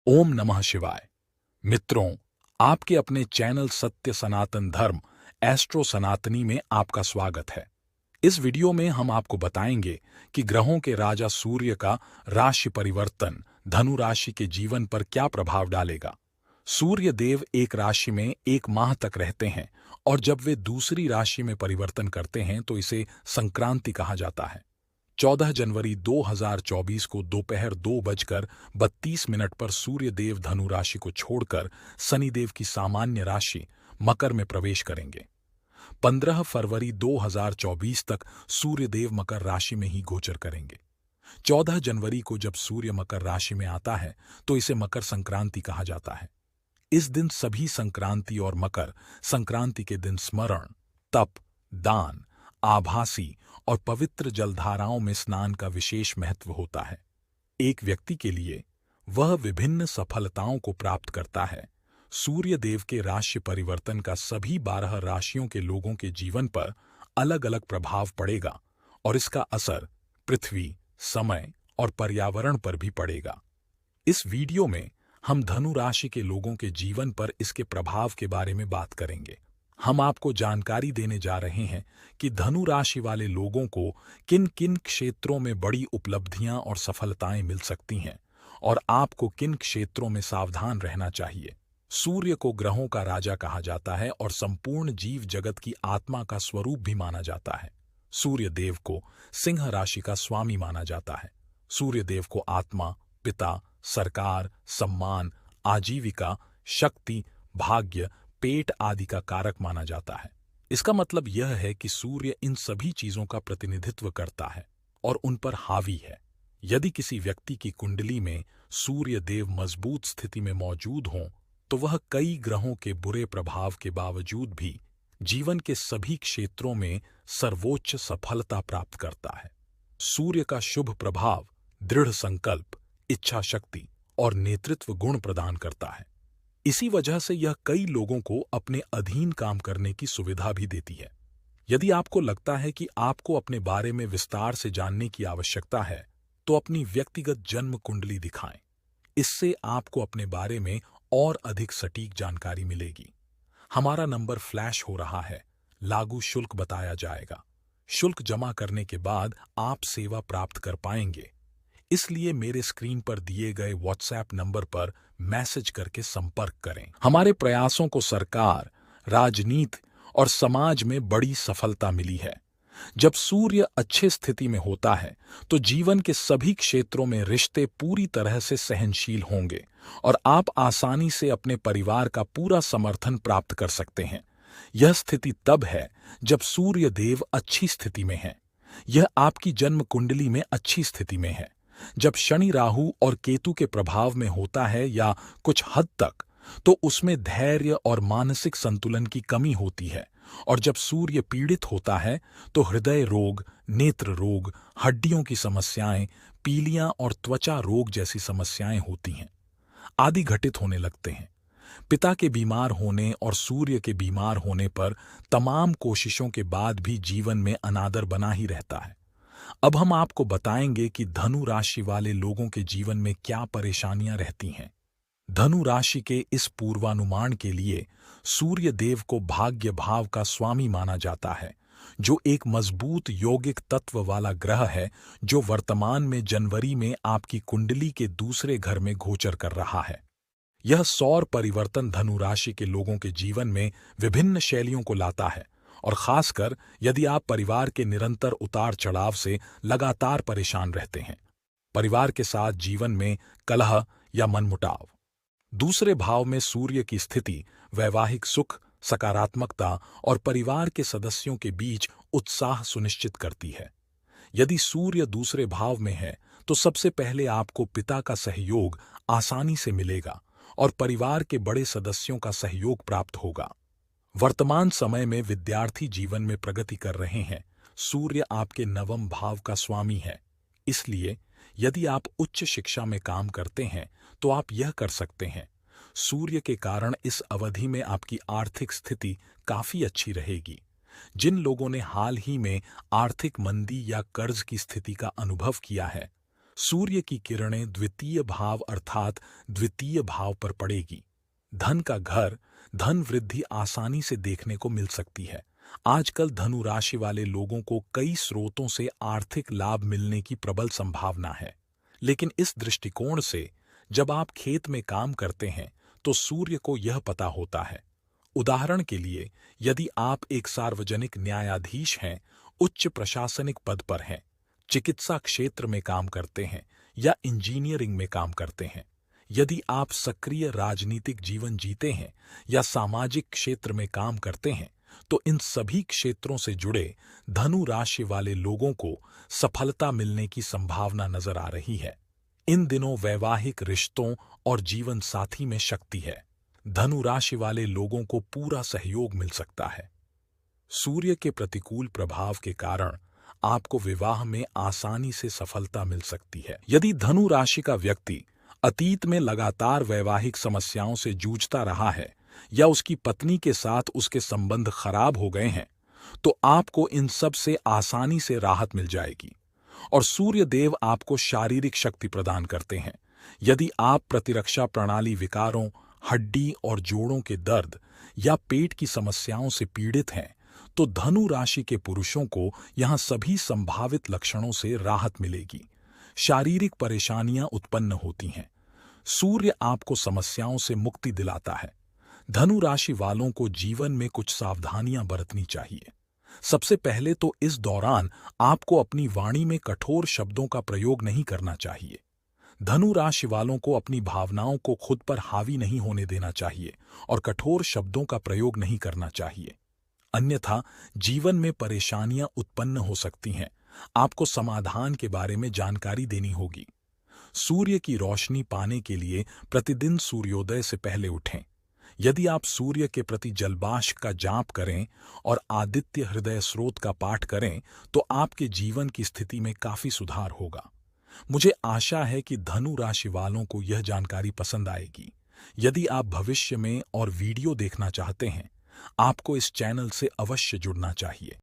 ओम नमः शिवाय। मित्रों, आपके अपने चैनल सत्य सनातन धर्म एस्ट्रो सनातनी में आपका स्वागत है। इस वीडियो में हम आपको बताएंगे कि ग्रहों के राजा सूर्य का राशि परिवर्तन धनु राशि के जीवन पर क्या प्रभाव डालेगा। सूर्य देव एक राशि में एक माह तक रहते हैं और जब वे दूसरी राशि में परिवर्तन करते हैं तो इसे संक्रांति कहा जाता है। 14 जनवरी 2024 को दोपहर 2:32 पर सूर्य देव धनु राशि को छोड़कर शनिदेव की सामान्य राशि मकर में प्रवेश करेंगे। 15 फरवरी 2024 तक सूर्य देव मकर राशि में ही गोचर करेंगे। 14 जनवरी को जब सूर्य मकर राशि में आता है तो इसे मकर संक्रांति कहा जाता है। इस दिन सभी संक्रांति और मकर संक्रांति के दिन स्मरण, तप, दान, आभासी और पवित्र जलधाराओं में स्नान का विशेष महत्व होता है। एक व्यक्ति के लिए वह विभिन्न सफलताओं को प्राप्त करता है। सूर्य देव के राशि परिवर्तन का सभी 12 राशियों के लोगों के जीवन पर अलग अलग प्रभाव पड़ेगा और इसका असर पृथ्वी, समय और पर्यावरण पर भी पड़ेगा। इस वीडियो में हम धनु राशि के लोगों के जीवन पर इसके प्रभाव के बारे में बात करेंगे। हम आपको जानकारी देने जा रहे हैं कि धनु राशि वाले लोगों को किन किन क्षेत्रों में बड़ी उपलब्धियां और सफलताएं मिल सकती हैं और आपको किन क्षेत्रों में सावधान रहना चाहिए। सूर्य को ग्रहों का राजा कहा जाता है और संपूर्ण जीव जगत की आत्मा का स्वरूप भी माना जाता है। सूर्य देव को सिंह राशि का स्वामी माना जाता है। सूर्य देव को आत्मा, पिता, सरकार, सम्मान, आजीविका, शक्ति, भाग्य, पेट आदि का कारक माना जाता है। इसका मतलब यह है कि सूर्य इन सभी चीजों का प्रतिनिधित्व करता है और उन पर हावी है। यदि किसी व्यक्ति की कुंडली में सूर्य देव मजबूत स्थिति में मौजूद हों तो वह कई ग्रहों के बुरे प्रभाव के बावजूद भी जीवन के सभी क्षेत्रों में सर्वोच्च सफलता प्राप्त करता है। सूर्य का शुभ प्रभाव दृढ़ संकल्प, इच्छा शक्ति और नेतृत्व गुण प्रदान करता है। इसी वजह से यह कई लोगों को अपने अधीन काम करने की सुविधा भी देती है। यदि आपको लगता है कि आपको अपने बारे में विस्तार से जानने की आवश्यकता है तो अपनी व्यक्तिगत जन्म कुंडली दिखाएं। इससे आपको अपने बारे में और अधिक सटीक जानकारी मिलेगी। हमारा नंबर फ्लैश हो रहा है, लागू शुल्क बताया जाएगा। शुल्क जमा करने के बाद आप सेवा प्राप्त कर पाएंगे, इसलिए मेरे स्क्रीन पर दिए गए व्हाट्सएप नंबर पर मैसेज करके संपर्क करें। हमारे प्रयासों को सरकार, राजनीति और समाज में बड़ी सफलता मिली है। जब सूर्य अच्छे स्थिति में होता है तो जीवन के सभी क्षेत्रों में रिश्ते पूरी तरह से सहनशील होंगे और आप आसानी से अपने परिवार का पूरा समर्थन प्राप्त कर सकते हैं। यह स्थिति तब है जब सूर्य देव अच्छी स्थिति में है। यह आपकी जन्म कुंडली में अच्छी स्थिति में है। जब शनि, राहु और केतु के प्रभाव में होता है या कुछ हद तक, तो उसमें धैर्य और मानसिक संतुलन की कमी होती है। और जब सूर्य पीड़ित होता है तो हृदय रोग, नेत्र रोग, हड्डियों की समस्याएं, पीलियां और त्वचा रोग जैसी समस्याएं होती हैं आदि घटित होने लगते हैं। पिता के बीमार होने और सूर्य के बीमार होने पर तमाम कोशिशों के बाद भी जीवन में अनादर बना ही रहता है। अब हम आपको बताएंगे कि धनु राशि वाले लोगों के जीवन में क्या परेशानियां रहती हैं। धनु राशि के इस पूर्वानुमान के लिए सूर्य देव को भाग्य भाव का स्वामी माना जाता है, जो एक मजबूत यौगिक तत्व वाला ग्रह है जो वर्तमान में जनवरी में आपकी कुंडली के दूसरे घर में गोचर कर रहा है। यह सौर परिवर्तन धनु राशि के लोगों के जीवन में विभिन्न शैलियों को लाता है और खासकर यदि आप परिवार के निरंतर उतार चढ़ाव से लगातार परेशान रहते हैं, परिवार के साथ जीवन में कलह या मनमुटाव। दूसरे भाव में सूर्य की स्थिति वैवाहिक सुख, सकारात्मकता और परिवार के सदस्यों के बीच उत्साह सुनिश्चित करती है। यदि सूर्य दूसरे भाव में है तो सबसे पहले आपको पिता का सहयोग आसानी से मिलेगा और परिवार के बड़े सदस्यों का सहयोग प्राप्त होगा। वर्तमान समय में विद्यार्थी जीवन में प्रगति कर रहे हैं। सूर्य आपके नवम भाव का स्वामी है, इसलिए यदि आप उच्च शिक्षा में काम करते हैं तो आप यह कर सकते हैं। सूर्य के कारण इस अवधि में आपकी आर्थिक स्थिति काफी अच्छी रहेगी। जिन लोगों ने हाल ही में आर्थिक मंदी या कर्ज की स्थिति का अनुभव किया है, सूर्य की किरणें द्वितीय भाव अर्थात द्वितीय भाव पर पड़ेगी। धन का घर, धन वृद्धि आसानी से देखने को मिल सकती है। आजकल धनु राशि वाले लोगों को कई स्रोतों से आर्थिक लाभ मिलने की प्रबल संभावना है। लेकिन इस दृष्टिकोण से जब आप खेत में काम करते हैं तो सूर्य को यह पता होता है। उदाहरण के लिए, यदि आप एक सार्वजनिक न्यायाधीश हैं, उच्च प्रशासनिक पद पर हैं, चिकित्सा क्षेत्र में काम करते हैं या इंजीनियरिंग में काम करते हैं, यदि आप सक्रिय राजनीतिक जीवन जीते हैं या सामाजिक क्षेत्र में काम करते हैं, तो इन सभी क्षेत्रों से जुड़े धनु राशि वाले लोगों को सफलता मिलने की संभावना नजर आ रही है। इन दिनों वैवाहिक रिश्तों और जीवन साथी में शक्ति है। धनु राशि वाले लोगों को पूरा सहयोग मिल सकता है। सूर्य के प्रतिकूल प्रभाव के कारण आपको विवाह में आसानी से सफलता मिल सकती है। यदि धनु राशि का व्यक्ति अतीत में लगातार वैवाहिक समस्याओं से जूझता रहा है या उसकी पत्नी के साथ उसके संबंध खराब हो गए हैं, तो आपको इन सब से आसानी से राहत मिल जाएगी। और सूर्य देव आपको शारीरिक शक्ति प्रदान करते हैं। यदि आप प्रतिरक्षा प्रणाली विकारों, हड्डी और जोड़ों के दर्द या पेट की समस्याओं से पीड़ित हैं, तो धनु राशि के पुरुषों को यहां सभी संभावित लक्षणों से राहत मिलेगी। शारीरिक परेशानियां उत्पन्न होती हैं। सूर्य आपको समस्याओं से मुक्ति दिलाता है। धनु राशि वालों को जीवन में कुछ सावधानियां बरतनी चाहिए। सबसे पहले तो इस दौरान आपको अपनी वाणी में कठोर शब्दों का प्रयोग नहीं करना चाहिए। धनु राशि वालों को अपनी भावनाओं को खुद पर हावी नहीं होने देना चाहिए और कठोर शब्दों का प्रयोग नहीं करना चाहिए। अन्यथा जीवन में परेशानियां उत्पन्न हो सकती हैं। आपको समाधान के बारे में जानकारी देनी होगी। सूर्य की रोशनी पाने के लिए प्रतिदिन सूर्योदय से पहले उठें। यदि आप सूर्य के प्रति जलबाष्प का जाप करें और आदित्य हृदय स्रोत का पाठ करें तो आपके जीवन की स्थिति में काफी सुधार होगा। मुझे आशा है कि धनु राशि वालों को यह जानकारी पसंद आएगी। यदि आप भविष्य में और वीडियो देखना चाहते हैं, आपको इस चैनल से अवश्य जुड़ना चाहिए।